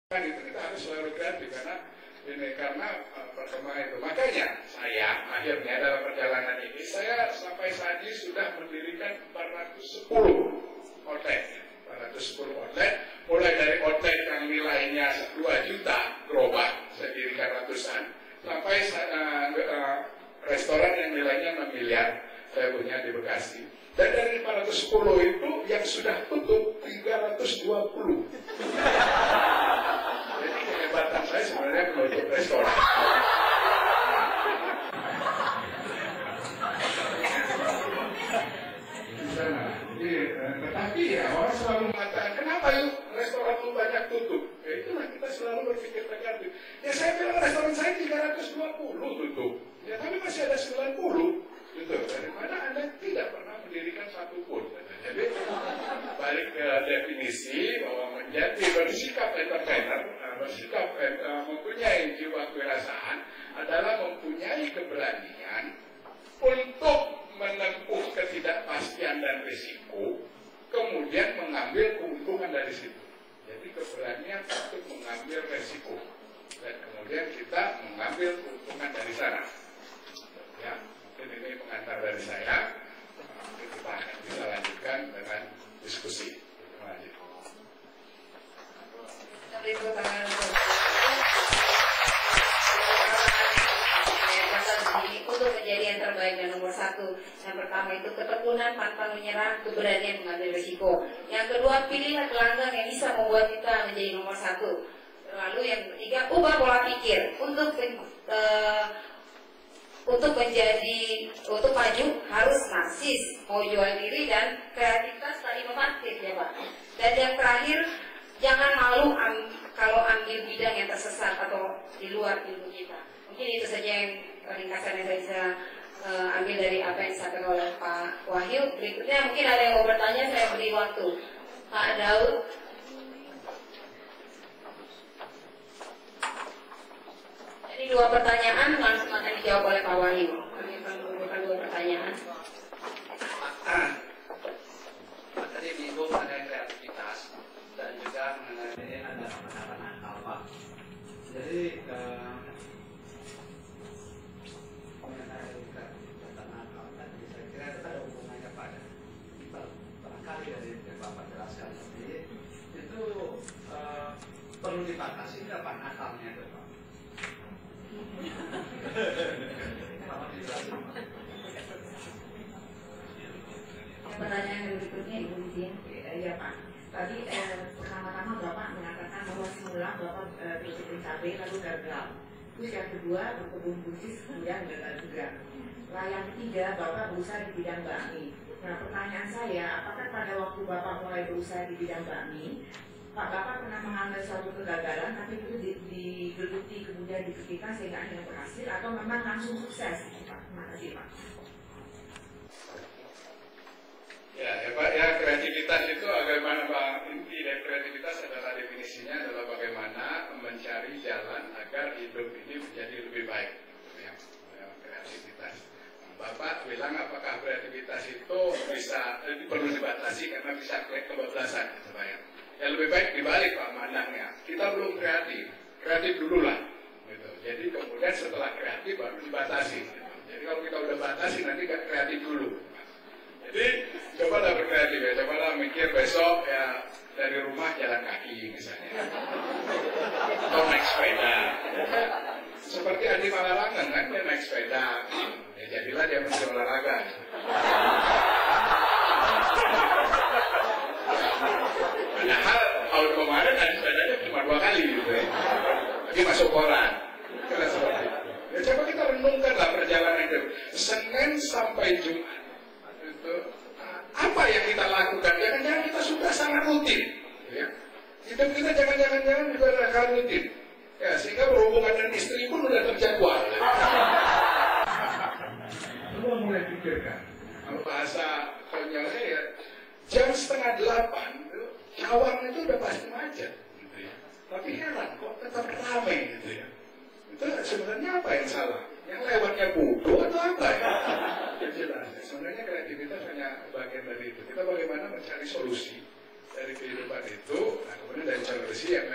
Kan itu kita harus selalu kreatif karena perkembangan itu. Makanya saya akhirnya dalam perjalanan ini saya sampai saat ini sudah mendirikan 410 outlet. 410 outlet, mulai dari outlet yang nilainya 2 juta gerobak, saya dirikan ratusan, sampai restoran yang nilainya 6 miliar saya punya di Bekasi. Dan dari 410 itu yang sudah tutup 320. Jadi kehebatan saya sebenarnya menutup restoran. Tetapi ya orang selalu mengatakan, kenapa yuk restoran lu banyak tutup? Ya itulah kita selalu berpikir negatif. Ya saya bilang restoran saya 320 tutup. Ya tapi masih ada 90. Gitu. Daripada Anda tidak pernah mendirikan satu pun. Jadi balik ke definisi bahwa menjadi bersikap entertainer, bersikap mempunyai jiwa kewirausahaan adalah mempunyai keberanian untuk menempuh ketidakpastian dan risiko, kemudian mengambil keuntungan dari situ. Jadi keberanian untuk mengambil risiko dan kemudian kita mengambil keuntungan dari sana. Ya. Ini pengantar dari saya. Kita akan bisa lanjutkan dengan diskusi. Terima kasih. Untuk menjadi yang terbaik dan nomor 1, yang pertama itu ketekunan, pantang menyerah, keberanian mengambil risiko. Yang kedua, pilihlah pelanggan yang bisa membuat kita menjadi nomor 1. Lalu yang ketiga, ubah pola pikir untuk maju harus narsis, mau jual diri dan kreativitas dan inovatif ya Pak. Dan yang terakhir, jangan malu kalau ambil bidang yang tersesat atau di luar ilmu kita. Mungkin itu saja yang ringkasan yang saya bisa ambil dari apa yang disampaikan oleh Pak Wahyu. Berikutnya mungkin ada yang mau bertanya, saya beri waktu. Pak Daud. Ini 2 pertanyaan langsung akan dijawab oleh Pak Wahyu. Kami akan mengumpulkan 2 pertanyaan. Tadi bingung mengenai kreativitas dan juga mengenai ada pendapat akal Pak. Jadi mengenai kreativitas dan akal tadi saya kira itu ada hubungannya pada barangkali dari Bapak jelaskan tadi itu perlu dibatasi kapan akalnya itu Pak. Pertanyaan berikutnya Ibu Lydia. Ya Pak, tadi pertama-tama Bapak mengatakan bahwa semula Bapak berkebun cabai lalu gagal. Terus yang kedua berkebun buncis kemudian gagal juga. Nah yang ketiga Bapak berusaha di bidang bakmi. Nah pertanyaan saya, apakah pada waktu Bapak mulai berusaha di bidang bakmi, Pak Bapak pernah mengambil suatu kegagalan tapi itu digeluti kemudian dibuktikan sehingga akhirnya berhasil atau memang langsung sukses Pak? Terima kasih Pak. Ya Pak, ya kreativitas itu bagaimana Pak? Inti dari kreativitas adalah definisinya adalah bagaimana mencari jalan agar hidup ini menjadi lebih baik. Ya, kreativitas. Bapak bilang apakah kreativitas itu bisa perlu dibatasi karena bisa kebablasan, gitu Pak ya. Ya lebih baik dibalik Pak mandangnya. Kita belum kreatif dulu lah. Gitu. Jadi kemudian setelah kreatif baru dibatasi. Gitu. Jadi kalau kita udah batasi nanti gak kreatif dulu. Jadi cobalah berkreatif ya, cobalah mikir besok ya dari rumah jalan kaki misalnya. Atau naik sepeda. Seperti Adi Malarangen kan dia naik sepeda. Ya jadilah dia mesti olahraga. Padahal tahun kemarin ada sepedanya cuma 2 kali gitu ya. Lagi masuk koran. Kira seperti itu. Ya coba kita renungkanlah perjalanan itu. Senin sampai Jumat. Itu apa yang kita lakukan? Jangan-jangan kita sudah sangat rutin. Ya. Hidup kita jangan-jangan juga sangat rutin. Ya, sehingga berhubungan dengan istri pun sudah terjadwal. Coba mulai pikirkan. Kalau bahasa konyolnya ya, jam 7:30 cawan itu udah pasti macet, gitu ya. Tapi heran kok tetap ramai gitu ya. Itu sebenarnya apa yang salah? Yang lewatnya bodoh atau apa ya? Jelas. Sebenarnya kreativitas hanya bagian dari itu. Kita bagaimana mencari solusi dari kehidupan itu, nah kemudian dari solusi yang